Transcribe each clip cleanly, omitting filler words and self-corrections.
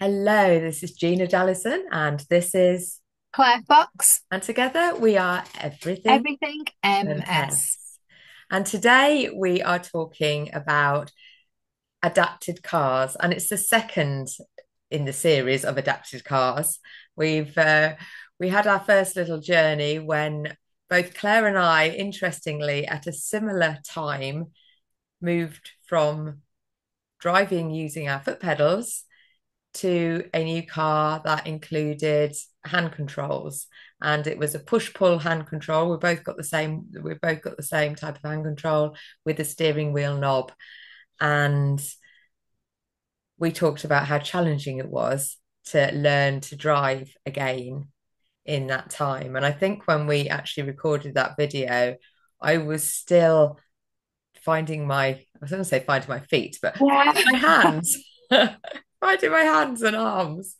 Hello, this is Gina Dallison, and this is, Claire Fox, and together we are Everything everything MS. MS. And today we are talking about adapted cars, and it's the second in the series of adapted cars. We had our first little journey when both Claire and I, interestingly, at a similar time, moved from driving using our foot pedals to a new car that included hand controls, and it was a push-pull hand control. We both got the same type of hand control with a steering wheel knob. And we talked about how challenging it was to learn to drive again in that time. And I think when we actually recorded that video, I was still I was going to say finding my feet, but Yeah. finding my hands, finding my hands and arms.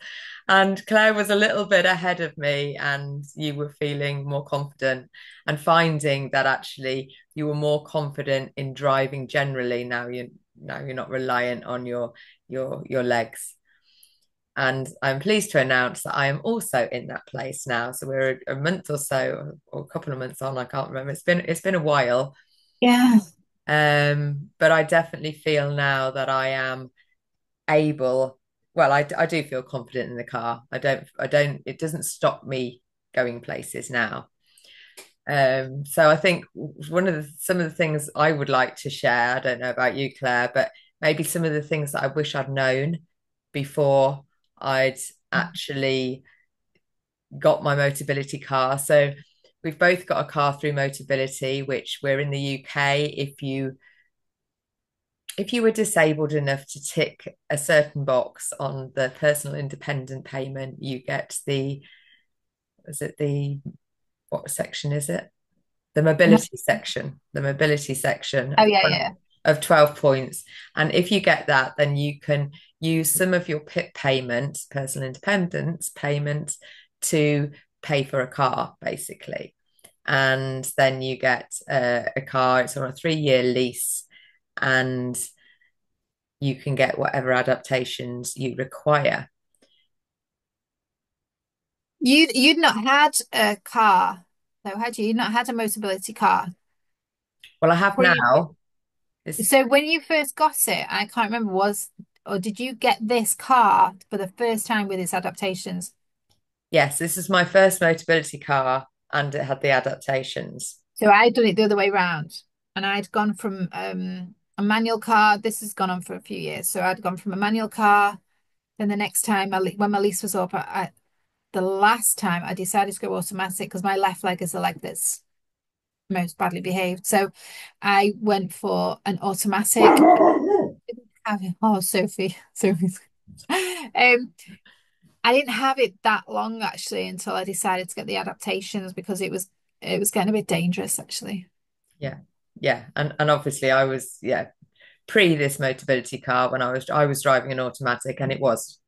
And Claire was a little bit ahead of me, and you were feeling more confident and finding that actually you were more confident in driving generally. Now you're not reliant on your legs. And I'm pleased to announce that I am also in that place now. So we're a month or so, or a couple of months on. I can't remember. It's been a while, Yeah. but I definitely feel now that I am able. Well, I do feel confident in the car. It doesn't stop me going places now. So I think some of the things I would like to share, I don't know about you, Claire, but maybe some of the things that I wish I'd known before I'd actually got my Motability car. So we've both got a car through Motability, which we're in the UK. If you were disabled enough to tick a certain box on the personal independent payment, you get is it the, what section is it? The mobility section Oh yeah, yeah. of 12 points. And if you get that, then you can use some of your PIP payment, personal independence payment, to pay for a car, basically. And then you get a car, it's on a 3-year lease, and you can get whatever adaptations you require. You'd not had a car, though, had you? You'd not had a Motability car Well, I have previous. now. This, So when you first got it, I can't remember or did you get this car for the first time with its adaptations? yes, this is my first Motability car, and it had the adaptations. So I'd done it the other way round, and I'd gone from a manual car. This has gone on for a few years. So I'd gone from a manual car. Then the next time, when my lease was up, the last time I decided to go automatic because my left leg is the leg that's most badly behaved. So I went for an automatic. Oh, Sophie. I didn't have it that long actually until I decided to get the adaptations because it was getting a bit dangerous actually. Yeah, yeah, and obviously I was, yeah, pre this Motability car when I was driving an automatic, and it was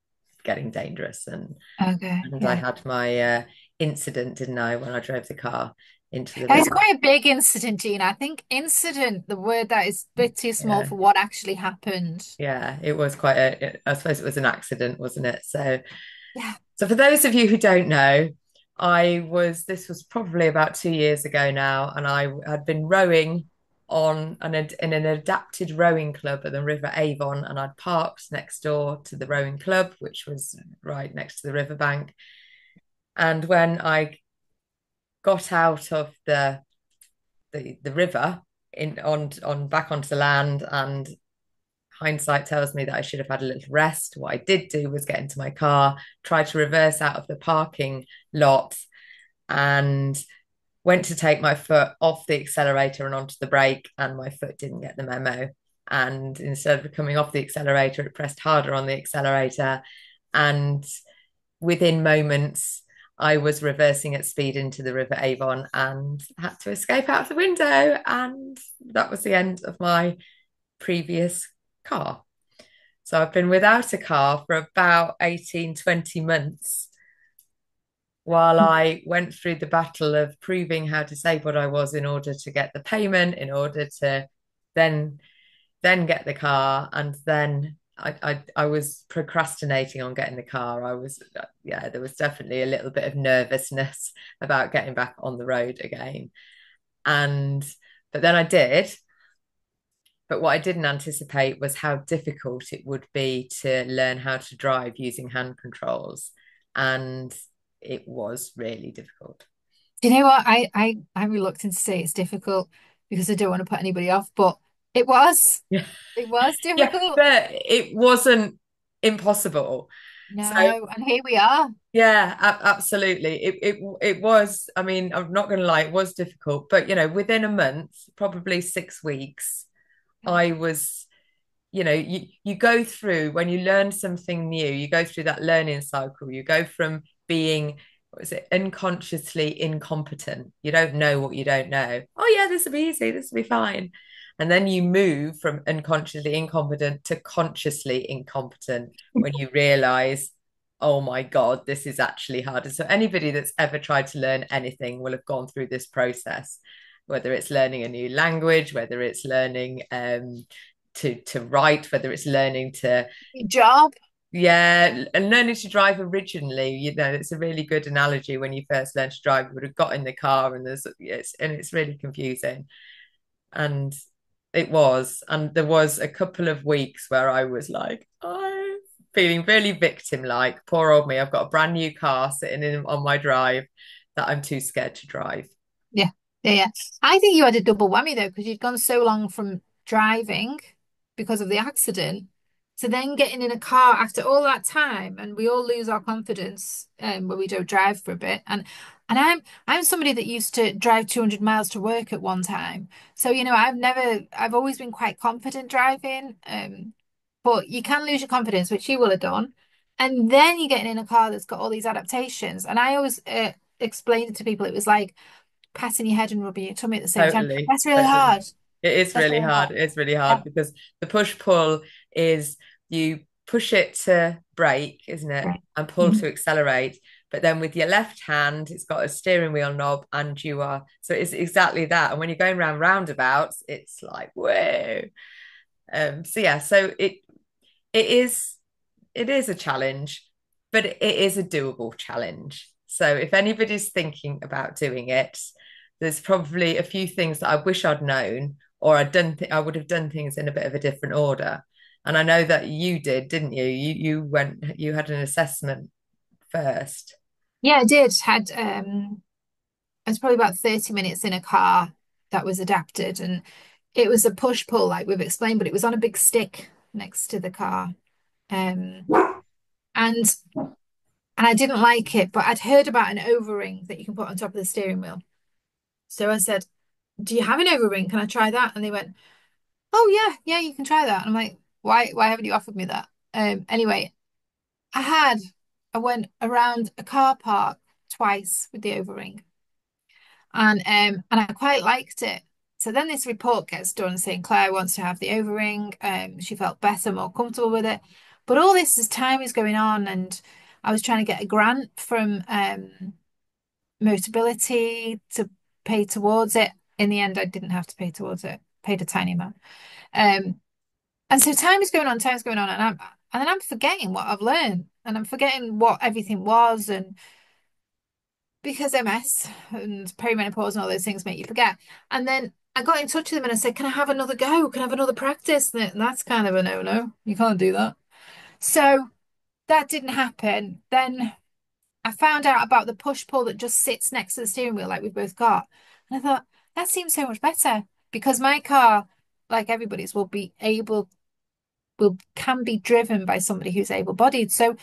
getting dangerous, Okay, and I yeah. had my incident, didn't I, when I drove the car into the And it's river. quite a big incident, Gina. I think incident, the word that is a bit too small Yeah, for what actually happened. yeah, it was quite I suppose it was an accident, wasn't it? So Yeah. so for those of you who don't know, this was probably about 2 years ago now, and I had been rowing in an adapted rowing club at the River Avon, and I'd parked next door to the rowing club, which was right next to the riverbank. And when I got out of the river on back onto the land, and hindsight tells me that I should have had a little rest. What I did do was get into my car, try to reverse out of the parking lot, and went to take my foot off the accelerator and onto the brake, and my foot didn't get the memo. And instead of coming off the accelerator, it pressed harder on the accelerator. And within moments, I was reversing at speed into the River Avon and had to escape out the window. And that was the end of my previous car. So I've been without a car for about 18, 20 months while I went through the battle of proving how disabled I was in order to get the payment, in order to then then get the car, and then I was procrastinating on getting the car. Yeah, there was definitely a little bit of nervousness about getting back on the road again. And but then I did. But what I didn't anticipate was how difficult it would be to learn how to drive using hand controls. And it was really difficult. Do you know what? I'm reluctant to say it's difficult because I don't want to put anybody off, but it was. Yeah. It was Yeah, difficult. but it wasn't impossible. So No, and here we are. yeah, absolutely. It was, I mean, I'm not going to lie, it was difficult, but within a month, probably 6 weeks, I was, you go through when you learn something new, you go through that learning cycle. You go from being, what is it, unconsciously incompetent. You don't know what you don't know. Oh yeah, this will be easy, this will be fine. And then you move from unconsciously incompetent to consciously incompetent when you realize, oh my God, this is actually hard. And so anybody that's ever tried to learn anything will have gone through this process, whether it's learning a new language, whether it's learning to write, whether it's learning to, Good job. yeah, and learning to drive originally. It's a really good analogy. When you first learn to drive, you would have got in the car and it's really confusing. And and there was a couple of weeks where I was like, I'm feeling really victim like. Poor old me. I've got a brand new car sitting on my drive that I'm too scared to drive. Yeah, yeah. I think you had a double whammy though, because you'd gone so long from driving because of the accident to then getting in a car after all that time, and we all lose our confidence when we don't drive for a bit. And I'm somebody that used to drive 200 miles to work at one time. So, I've always been quite confident driving. But you can lose your confidence, which you will have done. And then you're getting in a car that's got all these adaptations. And I always explained it to people. It was like patting your head and rubbing your tummy at the same time. Totally, That's really totally. hard. It is That's really really hard. hard. It's really Yeah. hard because the push pull is you push it to brake, isn't it? Right. And pull Mhm. to accelerate. But then with your left hand, it's got a steering wheel knob, and so it's exactly that. And when you're going around roundabouts, it's like, whoa. So yeah, it is it is a challenge, but it is a doable challenge. So if anybody's thinking about doing it, there's probably a few things that I wish I'd known, or I would have done things in a bit of a different order. And I know that you did, didn't you? You had an assessment first. Yeah, I did. I was probably about 30 minutes in a car that was adapted, and it was a push pull, like we've explained, but it was on a big stick next to the car. Um, and and I didn't like it, but I'd heard about an O-ring that you can put on top of the steering wheel. So I said, "Do you have an O-ring? Can I try that?" And they went, "Oh yeah, yeah, you can try that." And I'm like, "Why haven't you offered me that?" Anyway, I had I went around a car park twice with the O-ring, and I quite liked it. So then this report gets done saying Claire wants to have the O-ring. She felt better, more comfortable with it. But all this as time is going on, and I was trying to get a grant from Motability to pay towards it. In the end, I didn't have to pay towards it, paid a tiny amount. Um, and so time is going on, and then I'm forgetting what I've learned, and I'm forgetting what everything was, and because MS and perimenopause and all those things make you forget. And then I got in touch with them and I said, "Can I have another go? Can I have another practice?" And that's kind of a no-no. You can't do that. So that didn't happen. Then I found out about the push pull that just sits next to the steering wheel, like we've both got. And I thought, that seems so much better because my car, like everybody's, will can be driven by somebody who's able-bodied. So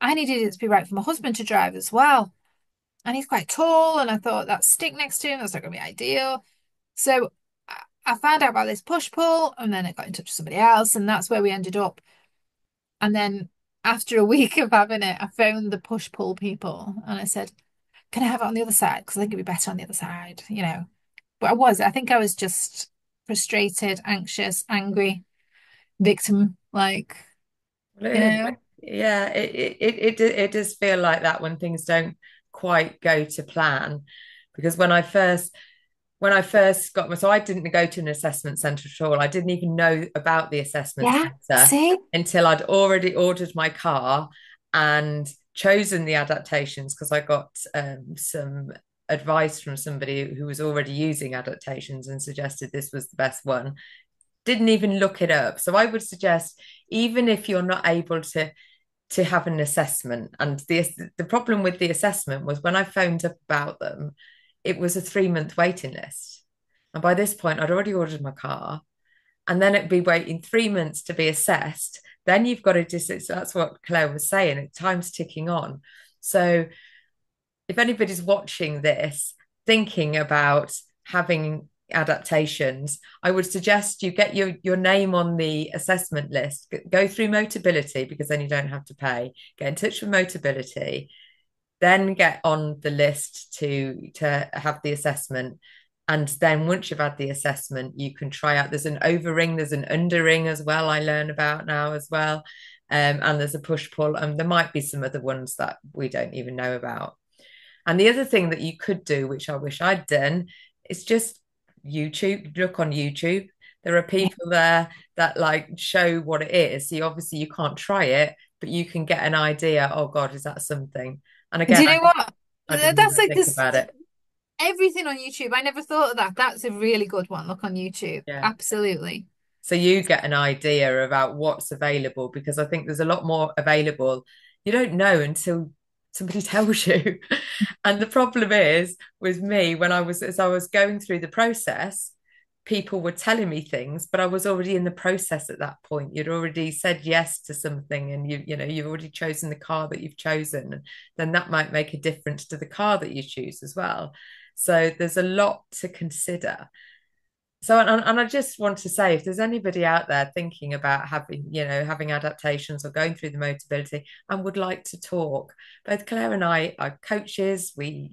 I needed it to be right for my husband to drive as well. And he's quite tall, and I thought that stick next to him, that's not going to be ideal. So I found out about this push pull, and then I got in touch with somebody else, and that's where we ended up. And then after a week of having it, I phoned the push pull people and I said, "Can I have it on the other side? Because I think it'd be better on the other side. But I think I was just frustrated, anxious, angry, victim, like, Well, you it is. know. Yeah, it does feel like that when things don't quite go to plan. Because when I first got my, so I didn't go to an assessment centre at all. I didn't even know about the assessment Yeah. centre See? until I'd already ordered my car and chosen the adaptations because I got some advice from somebody who was already using adaptations and suggested this was the best one. Didn't even look it up. So I would suggest, even if you're not able to have an assessment. And the problem with the assessment was when I phoned up about them, it was a 3 month waiting list. And by this point, I'd already ordered my car. And then it'd be waiting 3 months to be assessed. Then you've got to just, that's what Claire was saying, time's ticking on. So if anybody's watching this, thinking about having adaptations, I would suggest you get your name on the assessment list, go through Motability because then you don't have to pay. Get in touch with Motability, then get on the list to have the assessment. And then once you've had the assessment, you can try out. There's an overring, there's an underring as well. I learn about now as well, and there's a push pull, and there might be some other ones that we don't even know about. And the other thing that you could do, which I wish I'd done, is just YouTube. Look on YouTube. There are Yeah. people there that like show what it is. So obviously you can't try it, but you can get an idea. Oh God, is that something? And Do again, you know what? I didn't That's even like think this about it. everything on YouTube. I never thought of that. That's a really good one. Look on YouTube. Yeah. Absolutely. So you get an idea about what's available because I think there's a lot more available. You don't know until somebody tells you. And the problem is with me, when I was as I was going through the process, people were telling me things, but I was already in the process at that point. You'd already said yes to something and you've already chosen the car that you've chosen. Then that might make a difference to the car that you choose as well. So there's a lot to consider. So, and I just want to say, if there's anybody out there thinking about having adaptations or going through the Motability and would like to talk, both Claire and I are coaches. We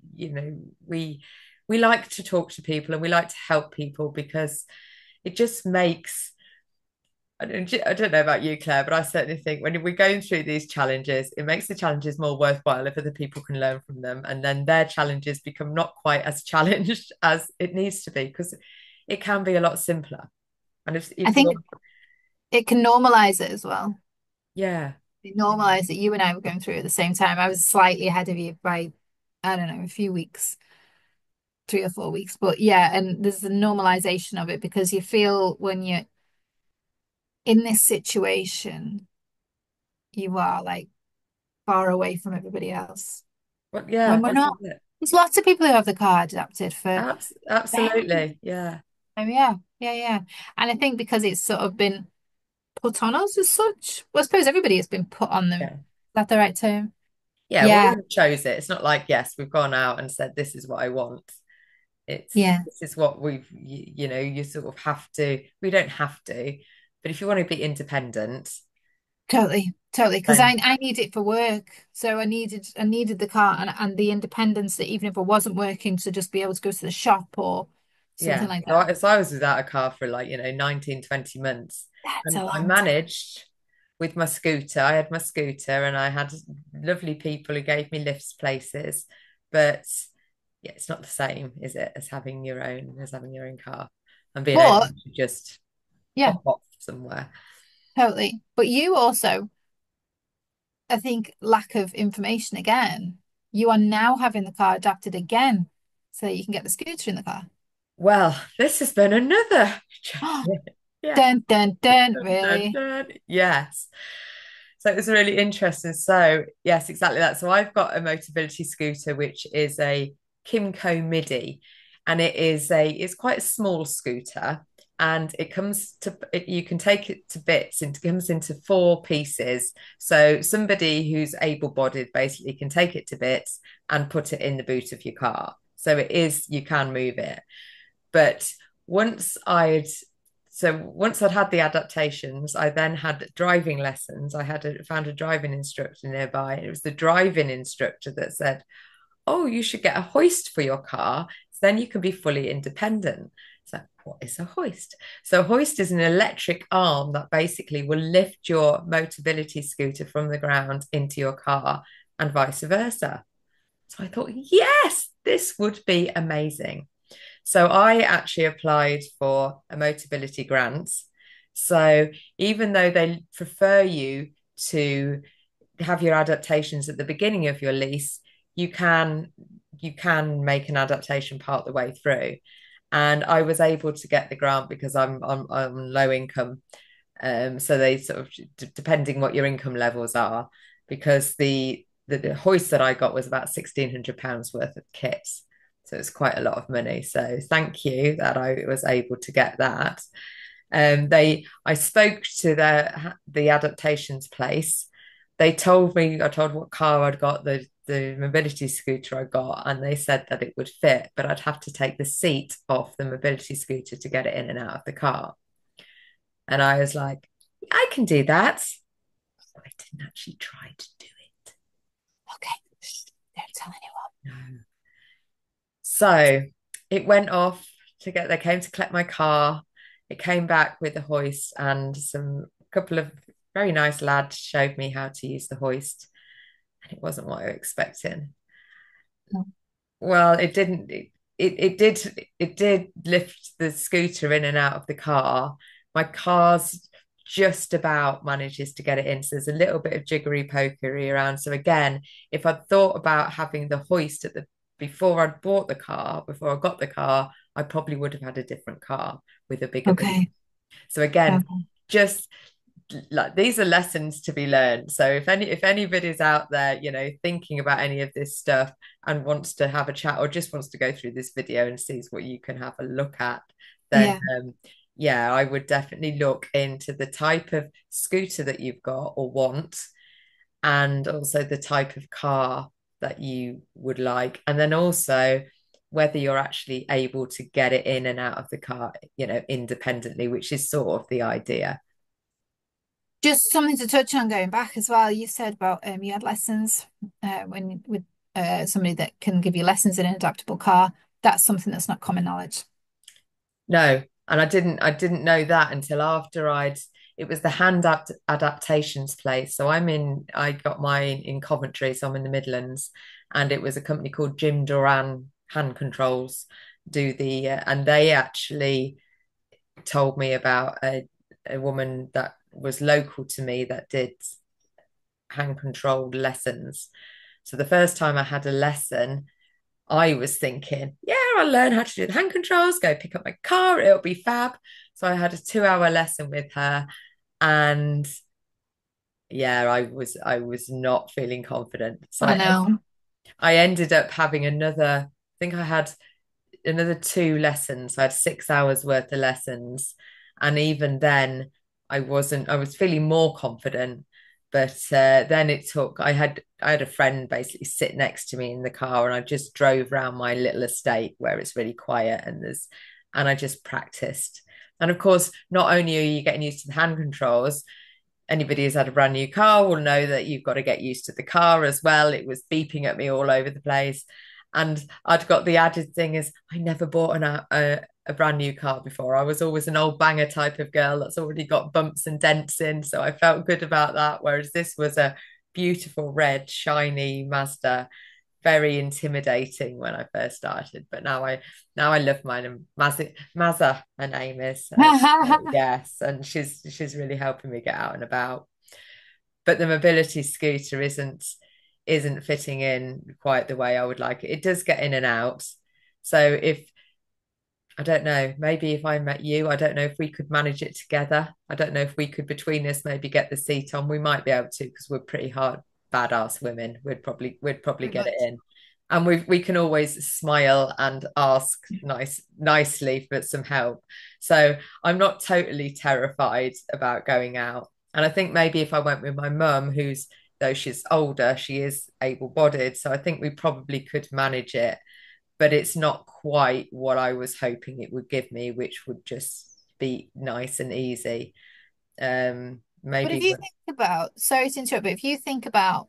like to talk to people and we like to help people because it just makes, I don't know about you, Claire, but I certainly think when we're going through these challenges, it makes the challenges more worthwhile if other people can learn from them. And then their challenges become not quite as challenged as it needs to be because it can be a lot simpler. And I if think you're, it can normalize it as well. yeah, It normalize that you and I were going through it at the same time. I was slightly ahead of you by, I don't know, a few weeks, 3 or 4 weeks. But yeah, and there's the normalization of it because you feel when you're in this situation, you are like far away from everybody else. well, yeah, When we're this not, is it. there's lots of people who have the car adapted for very, Absolutely, yeah, yeah, yeah, yeah. And I think because it's sort of been put on us as such, well, I suppose everybody has been put on them. Is yeah, that the right term? yeah. We Yeah, all chose it. It's not like yes, we've gone out and said this is what I want. It's yeah, this is what you sort of have to. We don't have to, but if you want to be independent, totally, totally. Because then I need it for work, so I needed the car and the independence that even if I wasn't working, to just be able to go to the shop or something yeah. like So that. I was without a car for like 19, 20 months, That's and a I long time. managed with my scooter. I had my scooter, and I had lovely people who gave me lifts places, but yeah, it's not the same, is it, as having your own car and being able But to just yeah, pop off somewhere. totally. But you also, I think, lack of information again. You are now having the car adapted again so that you can get the scooter in the car. Well, this has been another yeah. Dun dun dun, Dun, dun, really? dun. Yes. So it was really interesting. So yes, exactly that. So I've got a Motability scooter, which is a Kimco MIDI, and it's quite a small scooter, and you can take it to bits, and it comes into four pieces. So somebody who's able-bodied basically can take it to bits and put it in the boot of your car. So you can move it. But once I'd once I'd had the adaptations, I then had driving lessons. Found a driving instructor nearby. It was the driving instructor that said, "Oh, you should get a hoist for your car, so then you can be fully independent." So, what is a hoist? So, a hoist is an electric arm that basically will lift your Motability scooter from the ground into your car and vice versa. So I thought, yes, this would be amazing. So I actually applied for a Motability grant. So even though they prefer you to have your adaptations at the beginning of your lease, you can you can make an adaptation part the way through. And I was able to get the grant because I'm low income. So they sort of depending what your income levels are, because the hoist that I got was about £1,600 worth of kits. So it's quite a lot of money. So thank you that I was able to get that. I spoke to the adaptations place. They told me, I told what car I'd got, the mobility scooter I got, and they said that it would fit, but I'd have to take the seat off the mobility scooter to get it in and out of the car. And I was like, I can do that. I didn't actually try to do it. Okay. Don't tell anyone. No. So it went off they came to collect my car. It came back with the hoist and some couple of very nice lads showed me how to use the hoist. And it wasn't what I was expecting. No. Well, it didn't it did lift the scooter in and out of the car. My car's just about manages to get it in. So there's a little bit of jiggery pokery around. So again, if I'd thought about having the hoist at the before I'd bought the car, before I got the car, I probably would have had a different car with a bigger boot. Okay. So again, Okay. just like these are lessons to be learned. So if anybody's out there, thinking about any of this stuff and wants to have a chat or just wants to go through this video and sees what you can have a look at, then Yeah. yeah, I would definitely look into the type of scooter that you've got or want, and also the type of car that you would like, and then also whether you're actually able to get it in and out of the car, independently, which is sort of the idea. Just something to touch on going back as well. You said about you had lessons when with somebody that can give you lessons in an adaptable car. That's something that's not common knowledge. No, and I didn't know that until after it was the adaptations place. So I got mine in Coventry, so I'm in the Midlands, and it was a company called Jim Duran Hand Controls and they actually told me about a woman that was local to me that did hand controlled lessons. So the first time I had a lesson, I was thinking, yeah, I'll learn how to do the hand controls, go pick up my car, it'll be fab. So I had a 2 hour lesson with her, and yeah, I was not feeling confident. So I know. I ended up having I think I had another two lessons. I had 6 hours worth of lessons. And even then, I was feeling more confident. But then I had a friend basically sit next to me in the car, and I just drove around my little estate where it's really quiet and I just practiced. And of course, not only are you getting used to the hand controls, anybody who's had a brand new car will know that you've got to get used to the car as well. It was beeping at me all over the place. And I'd got the added thing is I never bought a brand new car before. I was always an old banger type of girl that's already got bumps and dents in. So I felt good about that. Whereas this was a beautiful red, shiny Mazda, very intimidating when I first started. But now I love mine. And Mazza, her name is. So yes, and she's really helping me get out and about. But the mobility scooter isn't fitting in quite the way I would like it. It does get in and out. So if I don't know, maybe if I met you, I don't know if we could manage it together. I don't know if we could between us maybe get the seat on. We might be able to because we're pretty hard badass women. We'd probably Very get it much. in. And we can always smile and ask nicely for some help. So I'm not totally terrified about going out. And I think maybe if I went with my mum, who's though she's older, she is able-bodied. So I think we probably could manage it, but it's not quite what I was hoping it would give me, which would just be nice and easy. But if Maybe, you think about, sorry to interrupt, but if you think about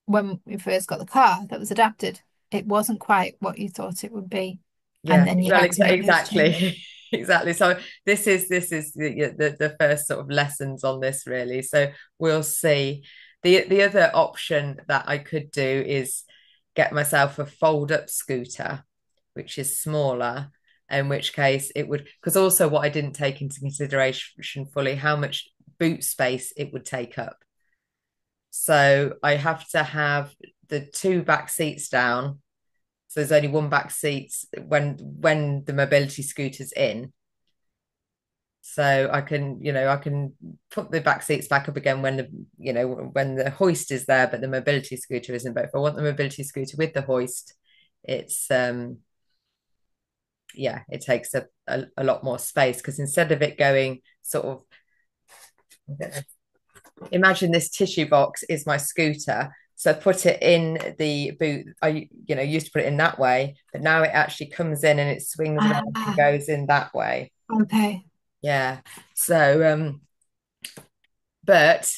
when we first got the car that was adapted, it wasn't quite what you thought it would be. And yeah, then you well, had to make those changes. exactly, exactly. So this is the first sort of lessons on this really. So we'll see. The other option that I could do is get myself a fold up scooter, which is smaller. in which case it would, because also what I didn't take into consideration fully, how much boot space it would take up. So I have to have the two back seats down. So there's only one back seat when the mobility scooter's in. So I can, I can put the back seats back up again when when the hoist is there, but the mobility scooter isn't. But if I want the mobility scooter with the hoist, it's yeah, it takes a lot more space because instead of it going sort of, imagine this tissue box is my scooter. So put it in the boot. I, used to put it in that way, but now it actually comes in and it swings around and Ah, goes in that way. okay. Yeah. So, but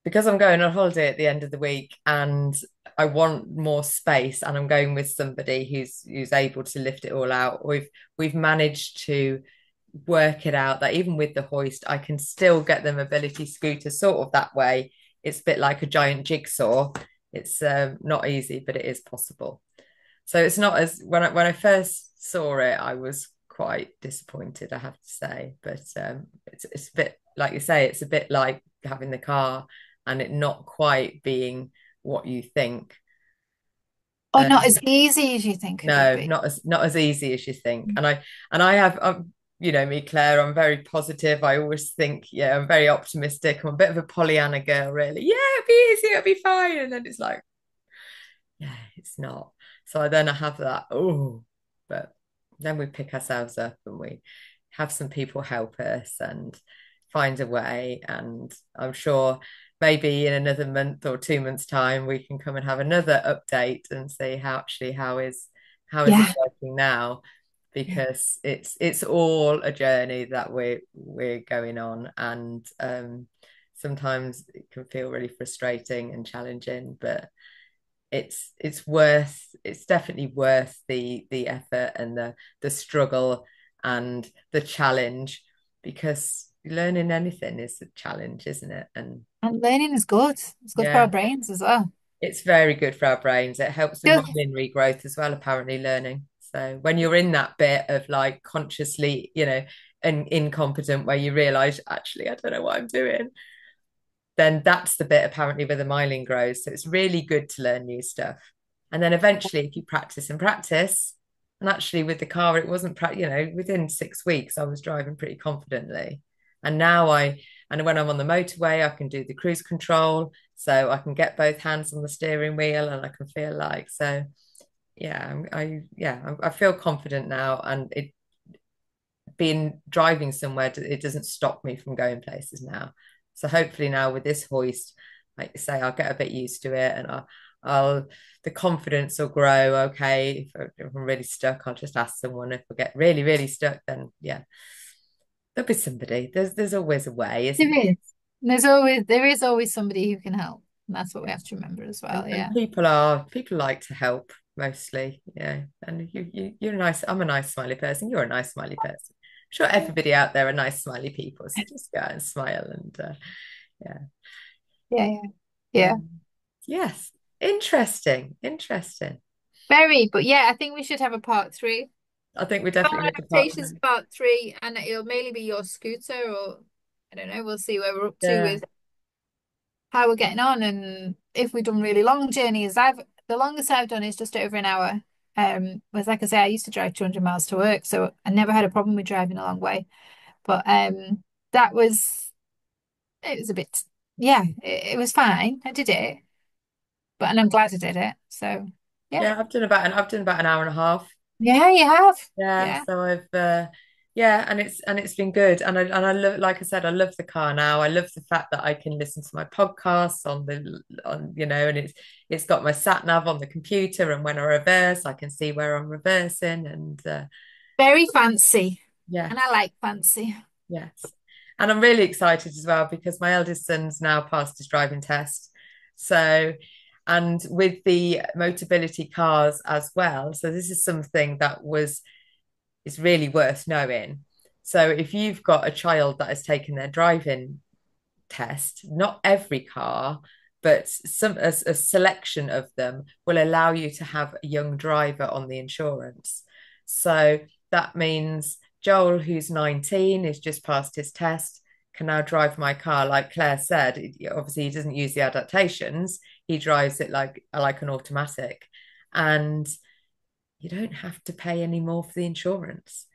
because I'm going on holiday at the end of the week and I want more space and I'm going with somebody who's able to lift it all out, we've managed to work it out that even with the hoist, I can still get the mobility scooter sort of that way. It's a bit like a giant jigsaw. It's not easy, but it is possible. So it's not as when I first saw it, I was quite disappointed, I have to say. But it's a bit like you say, it's a bit like having the car and it not quite being what you think. Or Uh, not as easy as you think it would no, be. not as easy as you think. And I have me, Claire, I'm very positive. I always think, yeah, I'm very optimistic. I'm a bit of a Pollyanna girl, really. Yeah, it'll be easy, it'll be fine. And then it's like, yeah, it's not. So then I have that, oh, but then we pick ourselves up and we have some people help us and find a way. And I'm sure maybe in another month or 2 months' time we can come and have another update and see how is it Yeah. working now? Yeah. Because it's all a journey that we're going on, and sometimes it can feel really frustrating and challenging, but it's definitely worth the effort and the struggle and the challenge, because learning anything is a challenge, isn't it? And And learning is good. It's good for our yeah, brains as well. it's very good for our brains. It helps with Just, myelin regrowth as well, apparently, learning. So when you're in that bit of like consciously, and incompetent where you realize actually I don't know what I'm doing, then that's the bit apparently where the myelin grows. So it's really good to learn new stuff. And then eventually, if you practice and practice, and actually with the car, it wasn't, within 6 weeks, I was driving pretty confidently. And now and when I'm on the motorway, I can do the cruise control. So I can get both hands on the steering wheel and I can feel like, so yeah, I feel confident now. And it being driving somewhere, it doesn't stop me from going places now. So hopefully now with this hoist, like you say, I'll get a bit used to it and I'll the confidence will grow. Okay, if I'm really stuck, I'll just ask someone. If I get really, really stuck, then yeah, there'll be somebody. There's always a way, isn't there there? is. There is always somebody who can help. And that's what we have to remember as well. And Yeah. people like to help mostly, and you're nice. I'm a nice smiley person. You're a nice smiley person. I'm sure everybody out there are nice smiley people, so just go out and smile and yeah. Yeah, yeah. Yeah. Um, yes, interesting. Very, but yeah, I think we should have a part three. I think we definitely need to part Adaptations three. part three, and it'll mainly be your scooter, or I don't know. We'll see where we're up to Yeah, with how we're getting on, and if we've done really long journeys. The longest I've done is just over an hour. Was like I say, I used to drive 200 miles to work, so I never had a problem with driving a long way. But that was it was a bit, yeah, it was fine. I did it, but and I'm glad I did it. So yeah, yeah. I've done about an hour and a half. yeah, you have, Yeah, yeah. so I've yeah, and it's been good, and I love, like I said, I love the car now. I love the fact that I can listen to my podcasts and it's got my sat nav on the computer, and when I reverse, I can see where I'm reversing, and Very fancy, yeah, and I like fancy. yes. And I'm really excited as well because my eldest son's now passed his driving test. So, and with the Motability cars as well. So this is something that is really worth knowing. So if you've got a child that has taken their driving test, not every car, but a selection of them will allow you to have a young driver on the insurance. So that means Joel, who's 19, has just passed his test, can now drive my car. Like Claire said, obviously he doesn't use the adaptations. He drives it like an automatic. And you don't have to pay any more for the insurance.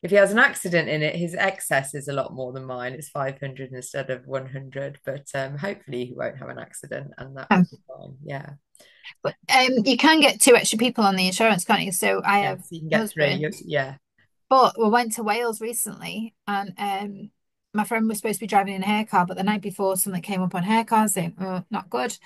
If he has an accident in it, his excess is a lot more than mine. It's 500 instead of 100, but hopefully he won't have an accident and that will Um, be fine. Yeah. but you can get two extra people on the insurance, can't you? So I Yeah. have So you can a get three. husband, Yeah. but we went to Wales recently, and my friend was supposed to be driving in a hair car, but the night before something came up on her car saying, "Oh, not good."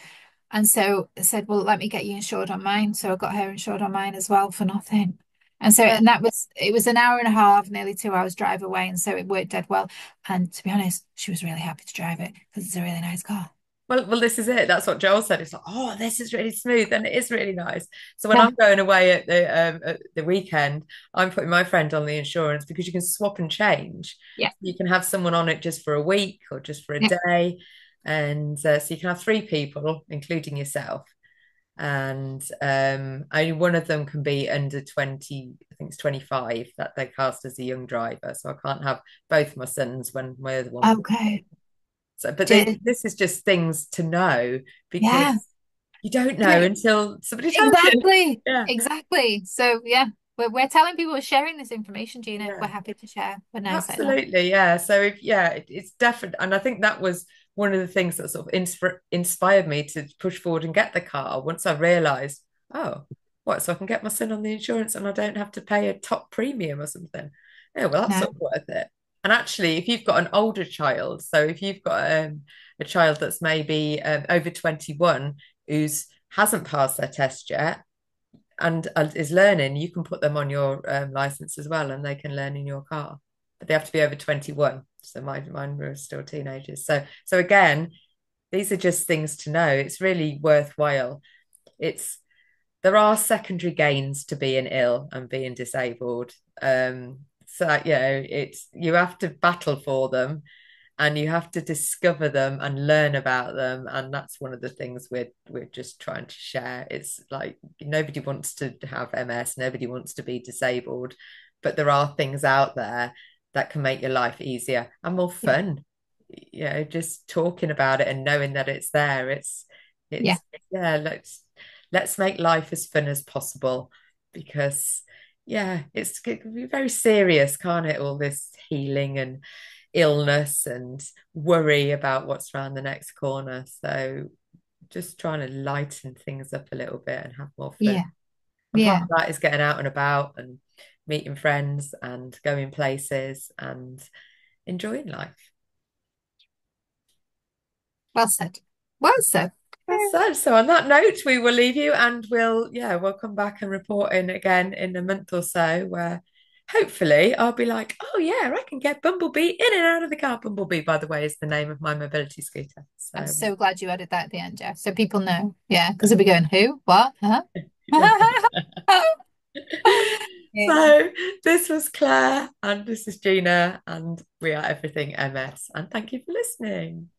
And so I said, "Well, let me get you insured on mine." So I got her insured on mine as well for nothing. And so, Yeah. and that was, it was an hour and a half, nearly 2 hours drive away. And so it worked dead well. And to be honest, she was really happy to drive it because it's a really nice car. Well, this is it. That's what Joel said. It's like, oh, this is really smooth, and it is really nice. So when Yeah, I'm going away at the weekend, I'm putting my friend on the insurance because you can swap and change. yeah, You can have someone on it just for a week or just for a yeah. day, and so you can have three people, including yourself. And only one of them can be under 20. I think it's 25 that they cast as a young driver. So I can't have both my sons when my other one. Okay. So, but Did, this is just things to know yeah. because you don't know Yeah, until somebody tells you. exactly. Yeah, Exactly. So yeah, we're telling people we're sharing this information, Gina. We're yeah, happy to share. We're nice like that. absolutely. Yeah. So if yeah, it's definitely, and I think that was one of the things that sort of inspired me to push forward and get the car. Once I realised, oh, what? So I can get my son on the insurance and I don't have to pay a top premium or something. Yeah, well, that's No. sort of worth it. And actually, if you've got an older child, so if you've got a child that's maybe over 21 who's hasn't passed their test yet and is learning, you can put them on your license as well, and they can learn in your car. But they have to be over 21. So mine were still teenagers. So again, these are just things to know. It's really worthwhile. It's there are secondary gains to being ill and being disabled. So it's you have to battle for them and you have to discover them and learn about them. And that's one of the things we're just trying to share. It's like nobody wants to have MS, nobody wants to be disabled, but there are things out there that can make your life easier and more Yeah. fun. Just talking about it and knowing that it's there. Yeah. It's yeah, let's make life as fun as possible because yeah, it can be very serious, can't it? All this healing and illness and worry about what's around the next corner. So just trying to lighten things up a little bit and have more fun. Yeah. And part Yeah. of that is getting out and about and meeting friends and going places and enjoying life. Well said. Well said. That's sad. So on that note, we will leave you and we'll come back and report in again in a month or so where hopefully I'll be like, oh yeah, I can get Bumblebee in and out of the car. Bumblebee, by the way, is the name of my mobility scooter. I'm So so glad you added that at the end, Jeff, so people know. Yeah, because they'll be going, who? What? Huh? yeah. Yeah. So this was Claire and this is Gina and we are Everything MS and thank you for listening.